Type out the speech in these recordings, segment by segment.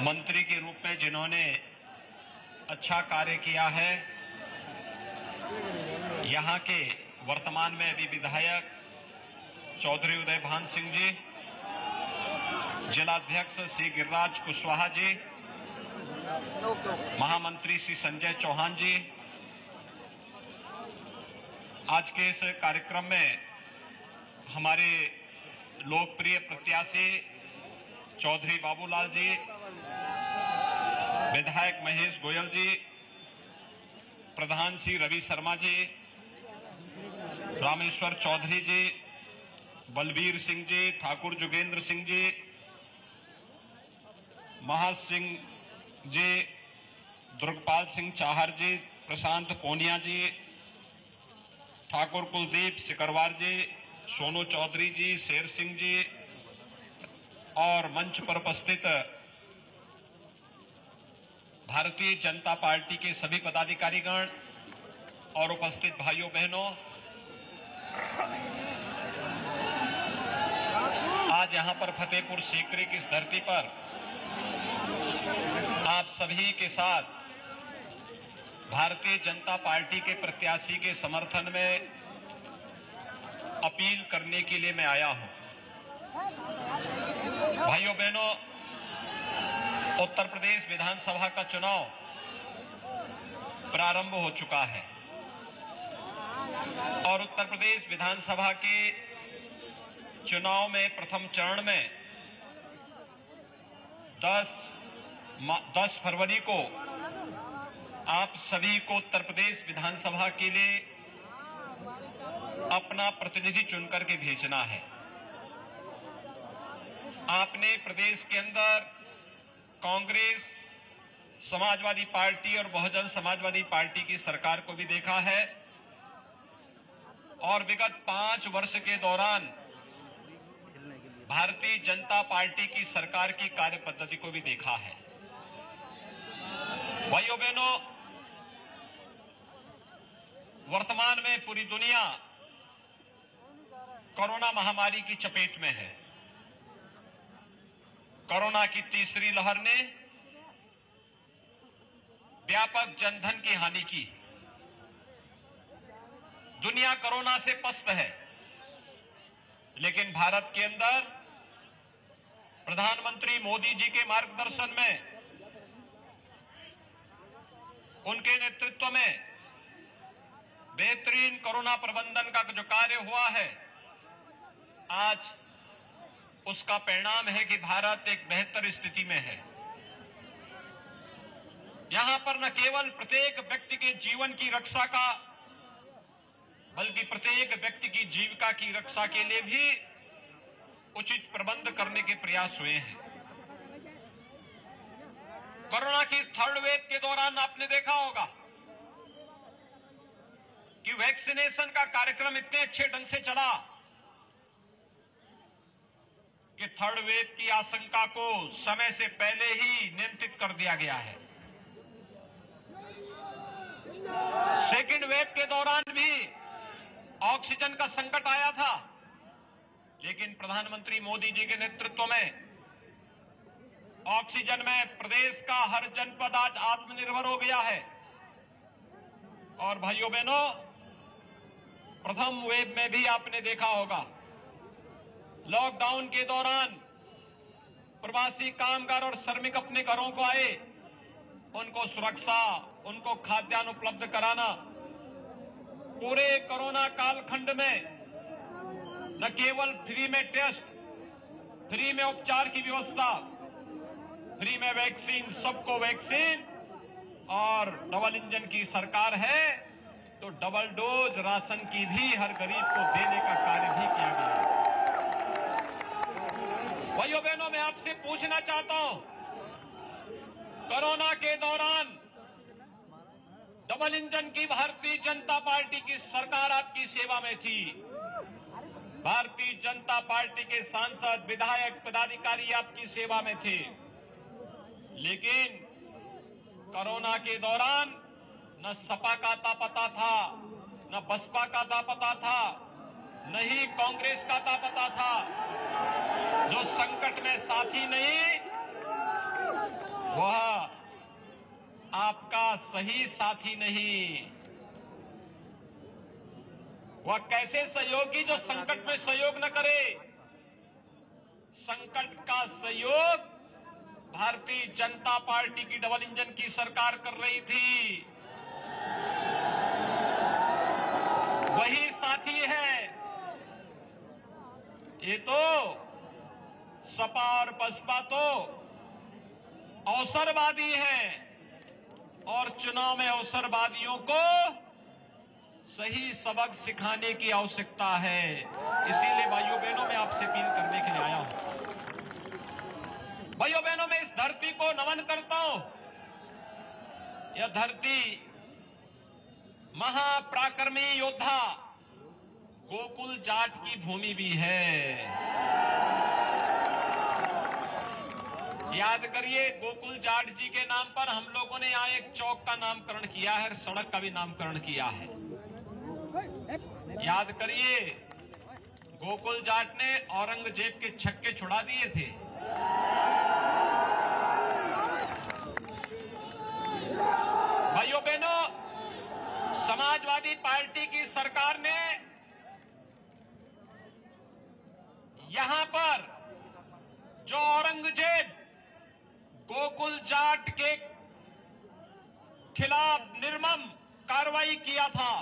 मंत्री के रूप में जिन्होंने अच्छा कार्य किया है, यहाँ के वर्तमान में अभी विधायक चौधरी उदय भान सिंह जी, जिलाध्यक्ष श्री गिरिराज कुशवाहा जी, महामंत्री श्री संजय चौहान जी, आज के इस कार्यक्रम में हमारे लोकप्रिय प्रत्याशी चौधरी बाबूलाल जी, विधायक महेश गोयल जी, प्रधान श्री रवि शर्मा जी, रामेश्वर चौधरी जी, बलबीर सिंह जी, ठाकुर जोगेंद्र सिंह जी, महाज सिंह जी, दुर्गपाल सिंह चाहर जी, प्रशांत पोनिया जी, ठाकुर कुलदीप सिकरवार जी, सोनू चौधरी जी, शेर सिंह जी और मंच पर उपस्थित भारतीय जनता पार्टी के सभी पदाधिकारीगण और उपस्थित भाइयों बहनों, आज यहां पर फतेहपुर सीकरी की इस धरती पर आप सभी के साथ भारतीय जनता पार्टी के प्रत्याशी के समर्थन में अपील करने के लिए मैं आया हूं। भाइयों बहनों, उत्तर प्रदेश विधानसभा का चुनाव प्रारंभ हो चुका है और उत्तर प्रदेश विधानसभा के चुनाव में प्रथम चरण में 10 फरवरी को आप सभी को उत्तर प्रदेश विधानसभा के लिए अपना प्रतिनिधि चुनकर के भेजना है। आपने प्रदेश के अंदर कांग्रेस, समाजवादी पार्टी और बहुजन समाजवादी पार्टी की सरकार को भी देखा है और विगत 5 वर्ष के दौरान भारतीय जनता पार्टी की सरकार की कार्य पद्धति को भी देखा है। भाइयों बहनों, वर्तमान में पूरी दुनिया कोरोना महामारी की चपेट में है। कोरोना की तीसरी लहर ने व्यापक जनधन की हानि की। दुनिया कोरोना से पस्त है, लेकिन भारत के अंदर प्रधानमंत्री मोदी जी के मार्गदर्शन में, उनके नेतृत्व में बेहतरीन कोरोना प्रबंधन का जो कार्य हुआ है, आज उसका परिणाम है कि भारत एक बेहतर स्थिति में है। यहां पर न केवल प्रत्येक व्यक्ति के जीवन की रक्षा का, बल्कि प्रत्येक व्यक्ति की जीविका की रक्षा के लिए भी उचित प्रबंध करने के प्रयास हुए हैं। कोरोना की थर्ड वेव के दौरान आपने देखा होगा कि वैक्सीनेशन का कार्यक्रम इतने अच्छे ढंग से चला कि थर्ड वेव की आशंका को समय से पहले ही नियंत्रित कर दिया गया है। सेकेंड वेव के दौरान भी ऑक्सीजन का संकट आया था, लेकिन प्रधानमंत्री मोदी जी के नेतृत्व में ऑक्सीजन में प्रदेश का हर जनपद आज आत्मनिर्भर हो गया है। और भाइयों बहनों, प्रथम वेव में भी आपने देखा होगा, लॉकडाउन के दौरान प्रवासी कामगार और श्रमिक अपने घरों को आए, उनको सुरक्षा, उनको खाद्यान्न उपलब्ध कराना, पूरे कोरोना कालखंड में न केवल फ्री में टेस्ट, फ्री में उपचार की व्यवस्था, फ्री में वैक्सीन, सबको वैक्सीन, और डबल इंजन की सरकार है तो डबल डोज राशन की भी हर गरीब को देने का कार्य भी किया गया है। भाइयों बहनों, मैं आपसे पूछना चाहता हूं, कोरोना के दौरान डबल इंजन की भारतीय जनता पार्टी की सरकार आपकी सेवा में थी। भारतीय जनता पार्टी के सांसद, विधायक, पदाधिकारी आपकी सेवा में थे, लेकिन कोरोना के दौरान न सपा का अता पता था, न बसपा का अता पता था, न ही कांग्रेस का अता पता था। जो संकट में साथी नहीं, वह आपका सही साथी नहीं। वह कैसे सहयोगी जो संकट में सहयोग न करे। संकट का सहयोग भारतीय जनता पार्टी की डबल इंजन की सरकार कर रही थी। वही साथी है। ये तो सपा और बसपा तो अवसरवादी हैं और चुनाव में अवसरवादियों को सही सबक सिखाने की आवश्यकता है। इसीलिए भाइयों बहनों मैं आपसे अपील करने के लिए आया हूं। भाइयों बहनों मैं इस धरती को नमन करता हूं। यह धरती महापराक्रमी योद्धा गोकुल जाट की भूमि भी है। याद करिए, गोकुल जाट जी के नाम पर हम लोगों ने यहां एक चौक का नामकरण किया है, सड़क का भी नामकरण किया है। याद करिए, गोकुल जाट ने औरंगजेब के छक्के छुड़ा दिए थे। भाइयों बहनों, समाजवादी पार्टी की सरकार ने यहां पर जो औरंगजेब गोकुल जाट के खिलाफ निर्मम कार्रवाई किया था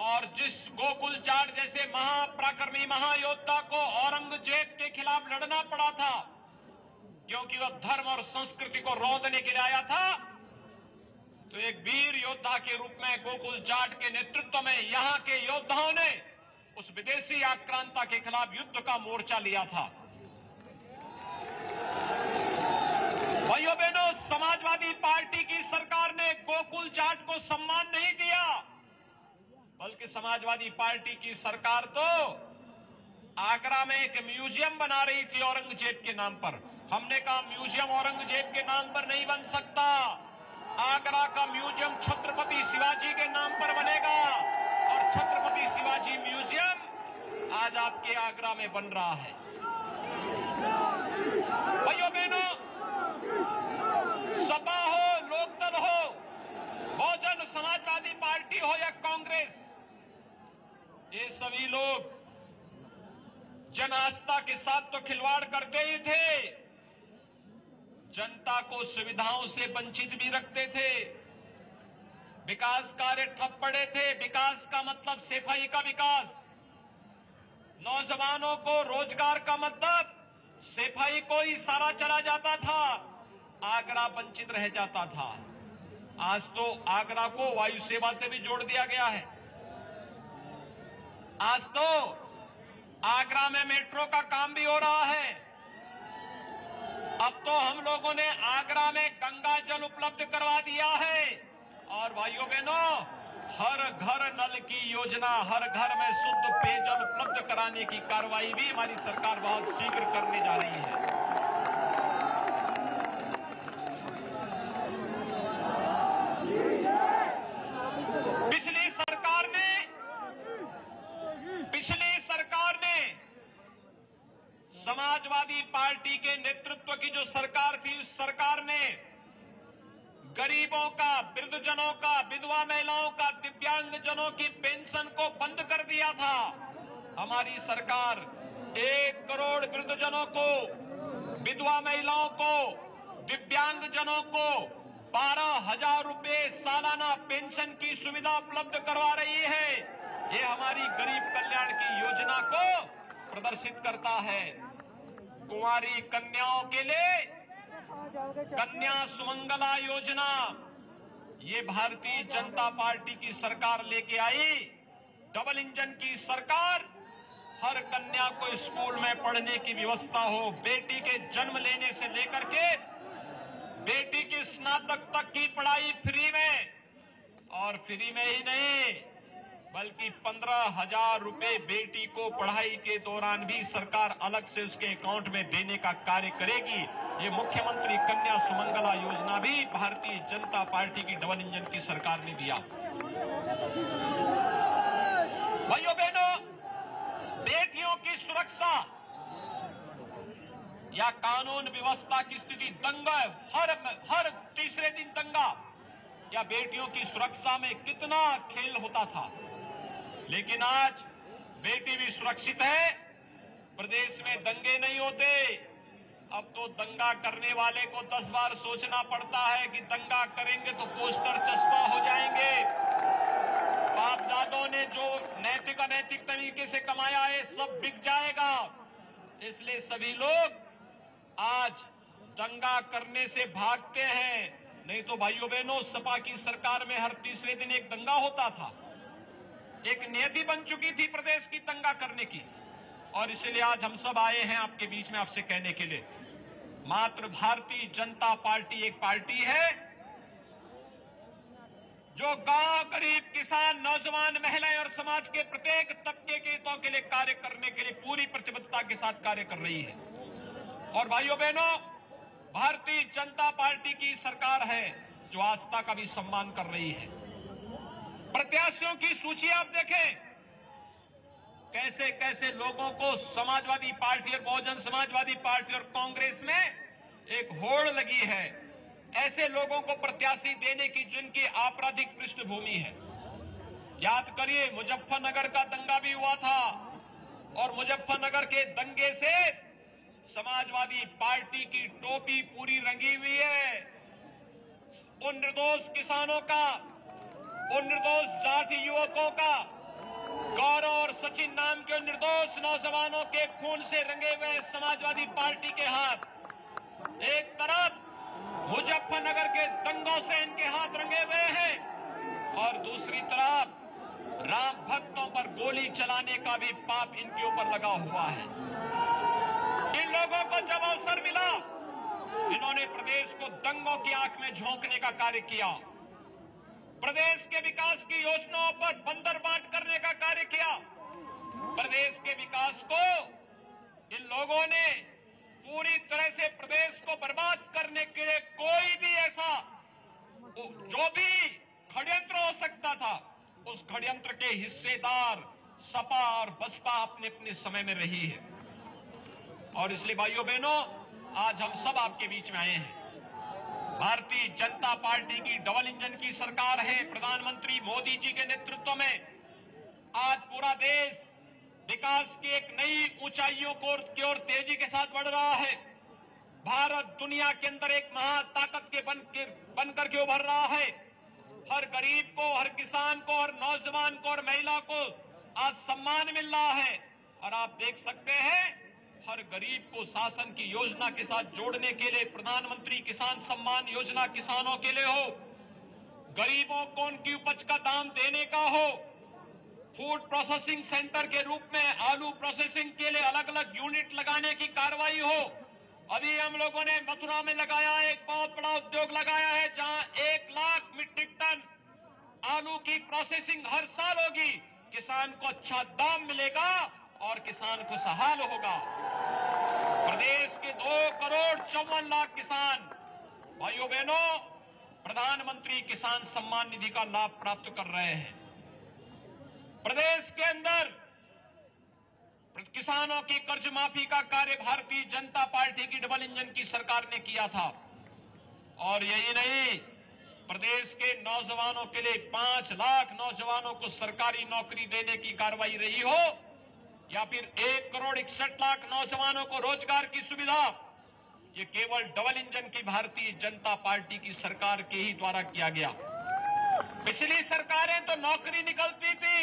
और जिस गोकुल जाट जैसे महापराक्रमी महायोद्धा को औरंगजेब के खिलाफ लड़ना पड़ा था क्योंकि वह धर्म और संस्कृति को रौंदने के लिए आया था, तो एक वीर योद्धा के रूप में गोकुल जाट के नेतृत्व में यहां के योद्धाओं ने उस विदेशी आक्रांता के खिलाफ युद्ध का मोर्चा लिया था। भाइयों बहनों, समाजवादी पार्टी की सरकार ने गोकुल जाट को सम्मान नहीं दिया, बल्कि समाजवादी पार्टी की सरकार तो आगरा में एक म्यूजियम बना रही थी औरंगजेब के नाम पर। हमने कहा म्यूजियम औरंगजेब के नाम पर नहीं बन सकता। आगरा का म्यूजियम छत्रपति शिवाजी के नाम पर बनेगा और छत्रपति शिवाजी म्यूजियम आज आपके आगरा में बन रहा है। भाइयों बहनों, सपा हो, लोकदल हो, बहुजन समाजवादी पार्टी हो या कांग्रेस, ये सभी लोग जन आस्था के साथ तो खिलवाड़ करते ही थे, जनता को सुविधाओं से वंचित भी रखते थे। विकास कार्य ठप पड़े थे। विकास का मतलब सफाई का विकास, नौजवानों को रोजगार का मतलब सफाई को ही सारा चला जाता था, आगरा वंचित रह जाता था। आज तो आगरा को वायु सेवा से भी जोड़ दिया गया है। आज तो आगरा में मेट्रो का काम भी हो रहा है। अब तो हम लोगों ने आगरा में गंगा जल उपलब्ध करवा दिया है और भाइयों बहनों, हर घर नल की योजना, हर घर में शुद्ध पेयजल उपलब्ध कराने की कार्रवाई भी हमारी सरकार बहुत शीघ्र करने जा रही है। पिछली सरकार ने समाजवादी पार्टी के नेतृत्व की जो सरकार थी, उस सरकार ने गरीबों का, वृद्धजनों का, विधवा महिलाओं का, दिव्यांगजनों की पेंशन को बंद कर दिया था। हमारी सरकार 1 करोड़ वृद्धजनों को, विधवा महिलाओं को, दिव्यांगजनों को 12,000 रुपए सालाना पेंशन की सुविधा उपलब्ध करवा रही है। ये हमारी गरीब कल्याण की योजना को प्रदर्शित करता है। कुंवारी कन्याओं के लिए कन्या सुमंगला योजना, ये भारतीय जनता पार्टी की सरकार लेके आई। डबल इंजन की सरकार, हर कन्या को स्कूल में पढ़ने की व्यवस्था हो, बेटी के जन्म लेने से लेकर के बेटी की स्नातक तक की पढ़ाई फ्री में, और फ्री में ही नहीं बल्कि 15,000 रुपए बेटी को पढ़ाई के दौरान भी सरकार अलग से उसके अकाउंट में देने का कार्य करेगी। ये मुख्यमंत्री कन्या सुमंगला योजना भी भारतीय जनता पार्टी की डबल इंजन की सरकार ने दिया। भाइयों बहनों, बेटियों की सुरक्षा, या कानून व्यवस्था की स्थिति, दंगा, हर तीसरे दिन दंगा, या बेटियों की सुरक्षा में कितना खेल होता था। लेकिन आज बेटी भी सुरक्षित है, प्रदेश में दंगे नहीं होते। अब तो दंगा करने वाले को 10 बार सोचना पड़ता है कि दंगा करेंगे तो पोस्टर चस्पा हो जाएंगे। बाप दादों ने जो नैतिक अनैतिक तरीके से कमाया है सब बिक जाएगा। इसलिए सभी लोग आज दंगा करने से भागते हैं। नहीं तो भाइयों बहनों, सपा की सरकार में हर तीसरे दिन एक दंगा होता था। एक नियति बन चुकी थी प्रदेश की दंगा करने की। और इसलिए आज हम सब आए हैं आपके बीच में आपसे कहने के लिए, मात्र भारतीय जनता पार्टी एक पार्टी है जो गांव, गरीब, किसान, नौजवान, महिलाएं और समाज के प्रत्येक तबके के हितों के लिए कार्य करने के लिए पूरी प्रतिबद्धता के साथ कार्य कर रही है। और भाइयों बहनों, भारतीय जनता पार्टी की सरकार है जो आस्था का भी सम्मान कर रही है। प्रत्याशियों की सूची आप देखें, कैसे कैसे लोगों को समाजवादी पार्टी और बहुजन समाजवादी पार्टी और कांग्रेस में एक होड़ लगी है, ऐसे लोगों को प्रत्याशी देने की जिनकी आपराधिक पृष्ठभूमि है। याद करिए, मुजफ्फरनगर का दंगा भी हुआ था और मुजफ्फरनगर के दंगे से समाजवादी पार्टी की टोपी पूरी रंगी हुई है। उन निर्दोष किसानों का, उन निर्दोष जाति युवकों का, गौरव और सचिन नाम के निर्दोष नौजवानों के खून से रंगे हुए समाजवादी पार्टी के हाथ, एक तरफ मुजफ्फरनगर के दंगों से इनके हाथ रंगे हुए हैं और दूसरी तरफ राम भक्तों पर गोली चलाने का भी पाप इनके ऊपर लगा हुआ है। इन लोगों को जब अवसर मिला, इन्होंने प्रदेश को दंगों की आंख में झोंकने का कार्य किया, प्रदेश के विकास की योजनाओं पर बंदरबाट करने का कार्य किया। प्रदेश के विकास को इन लोगों ने पूरी तरह से प्रदेश को बर्बाद करने के लिए कोई भी ऐसा जो भी षड्यंत्र हो सकता था, उस षड्यंत्र के हिस्सेदार सपा और बसपा अपने अपने समय में रही है। और इसलिए भाइयों बहनों, आज हम सब आपके बीच में आए हैं। भारतीय जनता पार्टी की डबल इंजन की सरकार है। प्रधानमंत्री मोदी जी के नेतृत्व में आज पूरा देश विकास की एक नई ऊंचाइयों की ओर तेजी के साथ बढ़ रहा है। भारत दुनिया के अंदर एक महाताकत के बनकर के उभर रहा है। हर गरीब को, हर किसान को, हर नौजवान को और महिला को आज सम्मान मिल रहा है। और आप देख सकते हैं, हर गरीब को शासन की योजना के साथ जोड़ने के लिए प्रधानमंत्री किसान सम्मान योजना किसानों के लिए हो, गरीबों को उनकी उपज का दाम देने का हो, फूड प्रोसेसिंग सेंटर के रूप में आलू प्रोसेसिंग के लिए अलग अलग यूनिट लगाने की कार्रवाई हो। अभी हम लोगों ने मथुरा में लगाया, एक बहुत बड़ा उद्योग लगाया है जहां 1 लाख मीट्रिक टन आलू की प्रोसेसिंग हर साल होगी। किसान को अच्छा दाम मिलेगा और किसान खुशहाल होगा। प्रदेश के 2,54,00,000 किसान भाइयों बहनों प्रधानमंत्री किसान सम्मान निधि का लाभ प्राप्त कर रहे हैं। प्रदेश के अंदर किसानों की कर्ज माफी का कार्य भारतीय जनता पार्टी की डबल इंजन की सरकार ने किया था। और यही नहीं, प्रदेश के नौजवानों के लिए 5 लाख नौजवानों को सरकारी नौकरी देने की कार्रवाई रही हो, या फिर 1,61,00,000 नौजवानों को रोजगार की सुविधा, ये केवल डबल इंजन की भारतीय जनता पार्टी की सरकार के ही द्वारा किया गया। पिछली सरकारें तो नौकरी निकलती थी,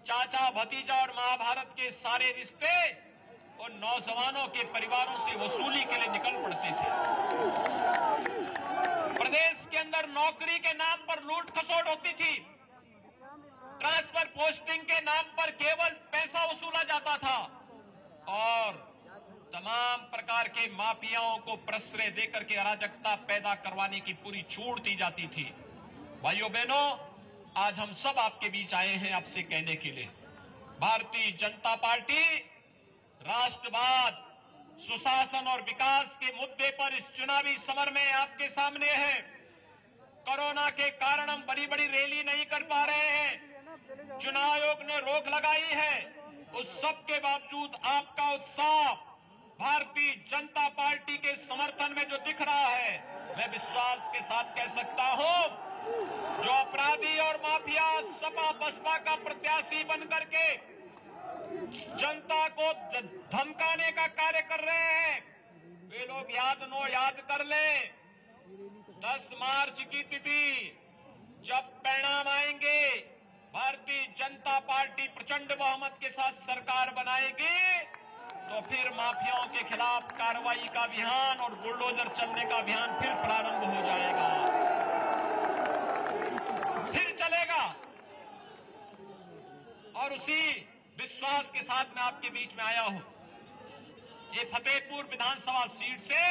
चाचा भतीजा और महाभारत के सारे रिश्ते और नौजवानों के परिवारों से वसूली के लिए निकल पड़ते थे। प्रदेश के अंदर नौकरी के नाम पर लूट खसोट होती थी, ट्रांसफर पोस्टिंग के नाम पर केवल पैसा वसूला जाता था और तमाम प्रकार के माफियाओं को प्रश्रय देकर के अराजकता पैदा करवाने की पूरी छूट दी जाती थी। भाइयों बहनों, आज हम सब आपके बीच आए हैं आपसे कहने के लिए, भारतीय जनता पार्टी राष्ट्रवाद, सुशासन और विकास के मुद्दे पर इस चुनावी समर में आपके सामने है। कोरोना के कारण हम बड़ी बड़ी रैली नहीं कर पा रहे हैं, चुनाव आयोग ने रोक लगाई है, उस सब के बावजूद आपका उत्साह, भारतीय जनता पार्टी के समर्थन में जो दिख रहा है, मैं विश्वास के साथ कह सकता हूं, जो अपराधी और माफिया सपा बसपा का प्रत्याशी बनकर के जनता को धमकाने का कार्य कर रहे हैं, वे लोग याद कर ले 10 मार्च की तिथि जब परिणाम आएंगे, भारतीय जनता पार्टी प्रचंड बहुमत के साथ सरकार बनाएगी, तो फिर माफियाओं के खिलाफ कार्रवाई का अभियान और बुलडोजर चलने का अभियान फिर प्रारंभ हो जाएगा, फिर चलेगा। और उसी विश्वास के साथ मैं आपके बीच में आया हूं। ये फतेहपुर विधानसभा सीट से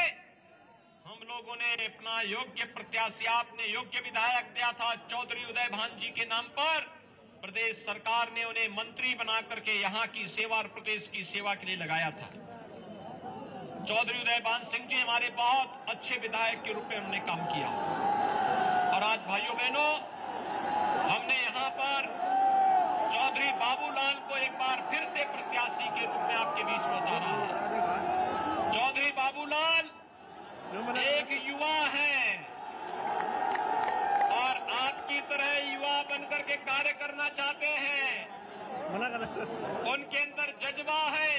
हम लोगों ने अपना योग्य प्रत्याशी, आपने योग्य विधायक दिया था चौधरी उदय भान जी के नाम पर, प्रदेश सरकार ने उन्हें मंत्री बना करके यहां की सेवा और प्रदेश की सेवा के लिए लगाया था। चौधरी उदय भान सिंह जी हमारे बहुत अच्छे विधायक के रूप में उन्होंने काम किया। और आज भाइयों बहनों, हमने यहां पर चौधरी बाबूलाल को एक बार फिर से प्रत्याशी के रूप में आपके बीच में उतारा है। चौधरी बाबूलाल एक युवा है और आपकी तरह युवा बनकर के कार्य करना चाहते हैं, उनके अंदर जज्बा है।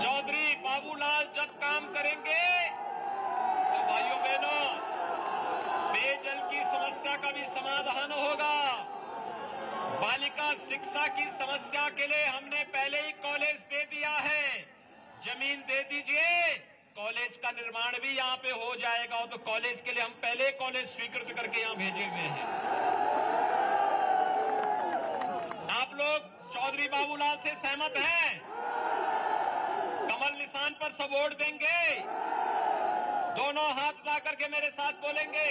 चौधरी बाबूलाल जब काम करेंगे तो भाइयों बहनों, पेयजल की समस्या का भी समाधान होगा। बालिका शिक्षा की समस्या के लिए हमने पहले ही कॉलेज दे दिया है, जमीन दे दीजिए, कॉलेज का निर्माण भी यहां पे हो जाएगा। तो कॉलेज के लिए हम पहले कॉलेज स्वीकृत करके यहां भेजे हुए हैं। आप लोग चौधरी बाबूलाल से सहमत हैं? कमल निशान पर सब वोट देंगे? दोनों हाथ ला करके मेरे साथ बोलेंगे।